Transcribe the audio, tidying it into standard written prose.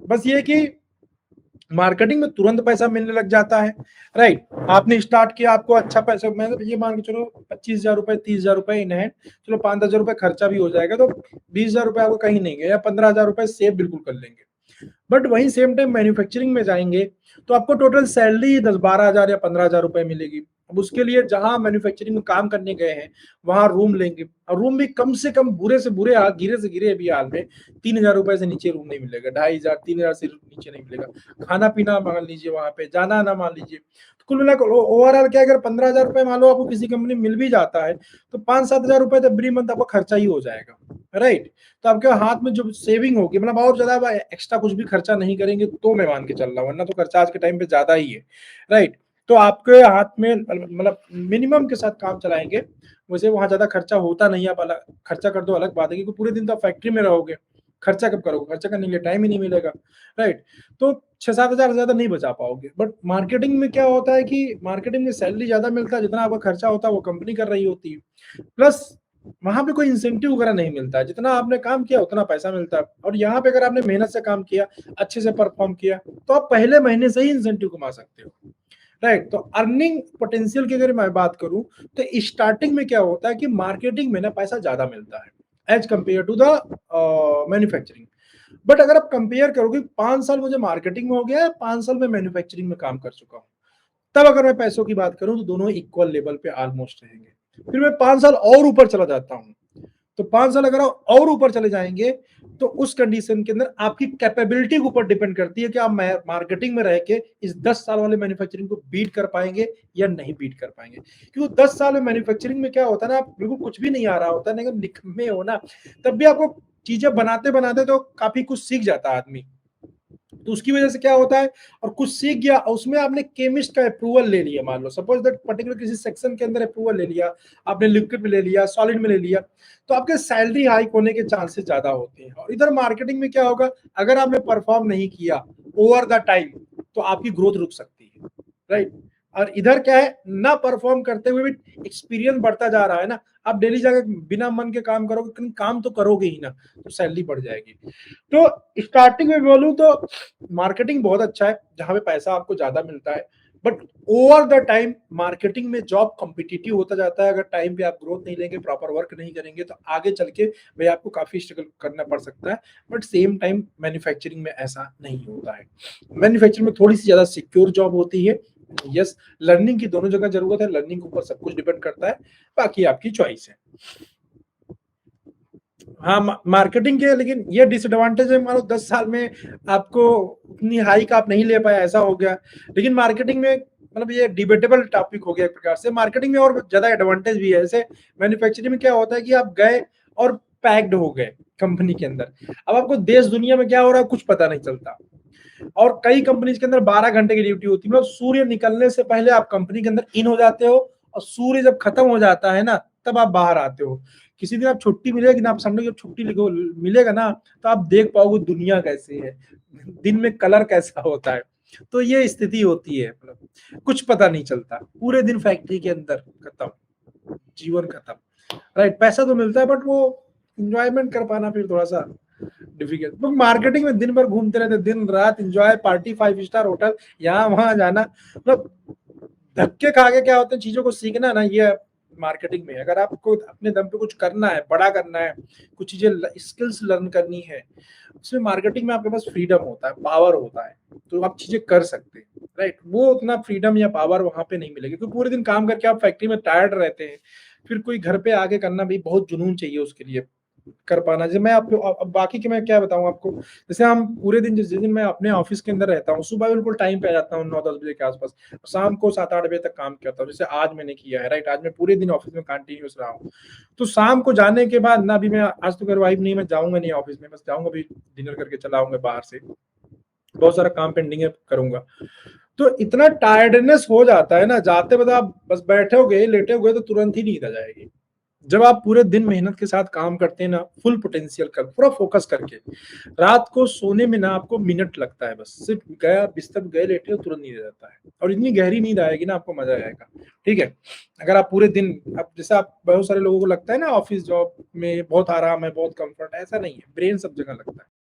बस ये कि मार्केटिंग में तुरंत पैसा मिलने लग जाता है, राइट। आपने स्टार्ट किया, आपको अच्छा पैसा, मैं ये मान के चलो 25,000 रुपए 30,000 रुपए इन है, चलो 5-10,000 रुपए खर्चा भी हो जाएगा, तो 20,000 रुपए आपको कहीं नहीं गए, या 15,000 रुपए सेव बिल्कुल कर लेंगे। बट वहीं सेम टाइम मैन्युफैक्चरिंग में जाएंगे तो आपको टोटल सैलरी 10-12,000 या 15,000 रुपए मिलेगी। अब उसके लिए जहां मैन्युफैक्चरिंग में काम करने गए हैं वहां रूम लेंगे, और रूम भी कम से कम बुरे से बुरे हाल, गिरे से गिरे भी हाल में 3,000 रुपए से नीचे रूम नहीं मिलेगा, 2,500 3,000 से नीचे नहीं मिलेगा। खाना पीना मान लीजिए, वहां पे जाना आना मान लीजिए, तो कुल मिलाकर ओवरऑल क्या, अगर 15,000 रुपए मान लो आपको किसी कंपनी मिल भी जाता है, तो 5-7,000 रुपए तो एवरी मंथ आपका खर्चा ही हो जाएगा, राइट। तो आपके हाथ में जो सेविंग होगी, मतलब और ज्यादा एक्स्ट्रा कुछ भी खर्चा नहीं करेंगे तो मैं मान के चल रहा हूँ, वरना तो खर्चा आज के टाइम पे ज्यादा ही है, राइट। तो आपके हाथ में मतलब मिनिमम के साथ काम चलाएंगे, वैसे वहां ज्यादा खर्चा होता नहीं है। आप अलग खर्चा कर दो अलग बात है, क्योंकि पूरे दिन तो आप फैक्ट्री में रहोगे, खर्चा कब करोगे, खर्चा करने के लिए टाइम ही नहीं मिलेगा, राइट। तो 6-7 हजार से ज्यादा नहीं बचा पाओगे। बट मार्केटिंग में क्या होता है कि मार्केटिंग में सैलरी ज्यादा मिलता है, जितना आपका खर्चा होता है वो कंपनी कर रही होती है, प्लस वहां पे कोई इंसेंटिव वगैरह नहीं मिलता है, जितना आपने काम किया उतना पैसा मिलता है। और यहाँ पे अगर आपने मेहनत से काम किया, अच्छे से परफॉर्म किया, तो आप पहले महीने से ही इंसेंटिव कमा सकते हो, राइट। तो अर्निंग पोटेंशियल की अगर मैं बात करूं, तो स्टार्टिंग में क्या होता है कि मार्केटिंग में ना पैसा ज्यादा मिलता है as compare to the manufacturing. But अगर आप कंपेयर करोगे, 5 साल मुझे मार्केटिंग में हो गया है, 5 साल में मैन्युफैक्चरिंग में काम कर चुका हूँ, तब अगर मैं पैसों की बात करूं तो दोनों इक्वल लेवल पे ऑलमोस्ट रहेंगे। फिर मैं 5 साल और ऊपर चला जाता हूं, तो 5 साल अगर आप और ऊपर चले जाएंगे, तो उस कंडीशन के अंदर आपकी कैपेबिलिटी के ऊपर डिपेंड करती है कि आप मार्केटिंग में रह के इस 10 साल वाले मैन्युफैक्चरिंग को बीट कर पाएंगे या नहीं बीट कर पाएंगे। क्योंकि 10 साल में मैन्युफैक्चरिंग में क्या होता है ना, आप बिल्कुल कुछ भी नहीं आ रहा होता है, अगर निकम्मे हो ना, तब भी आपको चीजें बनाते बनाते तो काफी कुछ सीख जाता है आदमी। तो उसकी वजह से क्या होता है, और कुछ सीख गया, उसमें आपने केमिस्ट का अप्रूवल ले लिया, मान लो सपोज दैट पर्टिकुलर किसी सेक्शन के अंदर अप्रूवल ले लिया, आपने लिक्विड में ले लिया, सॉलिड में ले लिया, तो आपके सैलरी हाइक होने के चांसेस ज्यादा होते हैं। और इधर मार्केटिंग में क्या होगा, अगर आपने परफॉर्म नहीं किया ओवर द टाइम, तो आपकी ग्रोथ रुक सकती है, राइट। और इधर क्या है, ना परफॉर्म करते हुए भी एक्सपीरियंस बढ़ता जा रहा है ना, आप डेली जाकर बिना मन के काम करोगे, लेकिन काम तो करोगे ही ना, तो सैलरी बढ़ जाएगी। तो स्टार्टिंग में बोलूं तो मार्केटिंग बहुत अच्छा है, जहां पे पैसा आपको ज्यादा मिलता है। But over the time marketing में जॉब कॉम्पिटिटिव होता जाता है, अगर टाइम पे आप ग्रोथ नहीं लेंगे, प्रॉपर वर्क नहीं करेंगे, तो आगे चल के भाई आपको काफी स्ट्रगल करना पड़ सकता है। बट सेम टाइम मैन्युफैक्चरिंग में ऐसा नहीं होता है। मैन्युफैक्चरिंग में थोड़ी सी ज्यादा सिक्योर जॉब होती है। यस, लर्निंग की दोनों जगह जरूरत है, लर्निंग के ऊपर सब कुछ डिपेंड करता है, बाकी आपकी चॉइस है। हाँ, मार्केटिंग के लेकिन ये डिसएडवांटेज है, मान लो 10 साल में आपको उतनी हाइक आप नहीं ले पाए, ऐसा हो गया। लेकिन मार्केटिंग में मतलब ये डिबेटेबल टॉपिक हो गया एक प्रकार से। मार्केटिंग में और ज्यादा एडवांटेज भी है, जैसे मैन्युफैक्चरिंग में क्या होता है कि आप गए और पैक्ड हो गए कंपनी के अंदर, अब आपको देश दुनिया में क्या हो रहा है कुछ पता नहीं चलता। और कई कंपनीज के अंदर 12 घंटे की ड्यूटी होती है, मतलब सूर्य निकलने से पहले आप कंपनी के अंदर इन हो जाते हो, और सूर्य जब खत्म हो जाता है ना, तब आप बाहर आते हो। किसी दिन आप छुट्टी मिलेगी ना, आप संडे जब छुट्टी लिखो मिलेगा ना, तो आप देख पाओगे दुनिया कैसी है, दिन में कलर कैसा होता है। तो ये स्थिति होती है, मतलब कुछ पता नहीं चलता, पूरे दिन फैक्ट्री के अंदर खत्म, जीवन खत्म, राइट। पैसा तो मिलता है, बट वो इंजॉयमेंट कर पाना फिर थोड़ा सा डिफिकल्ट। तो मार्केटिंग में दिन भर घूमते रहते, दिन रात एंजॉय, पार्टी, 5 स्टार होटल, यहाँ वहां जाना, मतलब धक्के खा के क्या होते हैं चीजों को सीखना ना, ये मार्केटिंग में अगर आपको अपने दम पे कुछ करना है, बड़ा करना है, कुछ चीजें स्किल्स लर्न करनी है, उसमें मार्केटिंग में आपके पास फ्रीडम होता है, पावर होता है, तो आप चीजें कर सकते हैं, राइट। वो उतना फ्रीडम या पावर वहां पे नहीं मिलेगी, क्योंकि पूरे दिन काम करके आप फैक्ट्री में टायर्ड रहते हैं, फिर कोई घर पे आके करना भी बहुत जुनून चाहिए उसके लिए कर पाना। जैसे मैं आपको अब बाकी के मैं क्या बताऊं आपको, जैसे हम पूरे दिन, जिस दिन मैं अपने ऑफिस के अंदर रहता हूँ, सुबह बिल्कुल टाइम पे आ जाता हूँ 9-10 बजे के आसपास, शाम को 7-8 बजे तक काम करता हूँ, जैसे आज मैंने किया है, राइट। आज मैं पूरे दिन ऑफिस में कंटिन्यूस रहा हूँ। तो शाम को जाने के बाद ना, अभी मैं आज तो मेरी वाइफ नहीं, मैं जाऊंगा नहीं ऑफिस में, बस जाऊंगा अभी डिनर करके चला आऊंगा बाहर से, बहुत सारा काम पेंडिंग है करूंगा। तो इतना टायर्डनेस हो जाता है ना, जाते बाद आप बस बैठे हो गए लेटे हो गए तो तुरंत ही नींद आ जाएगी। जब आप पूरे दिन मेहनत के साथ काम करते हैं ना, फुल पोटेंशियल कर पूरा फोकस करके, रात को सोने में ना आपको मिनट लगता है, बस सिर्फ गया बिस्तर गए लेटे हो तुरंत नींद आ जाता है, और इतनी गहरी नींद आएगी ना, आपको मजा आएगा। ठीक है, अगर आप पूरे दिन, अब जैसे आप बहुत सारे लोगों को लगता है ना ऑफिस जॉब में बहुत आराम है, बहुत कंफर्ट है, ऐसा नहीं है, ब्रेन सब जगह लगता है।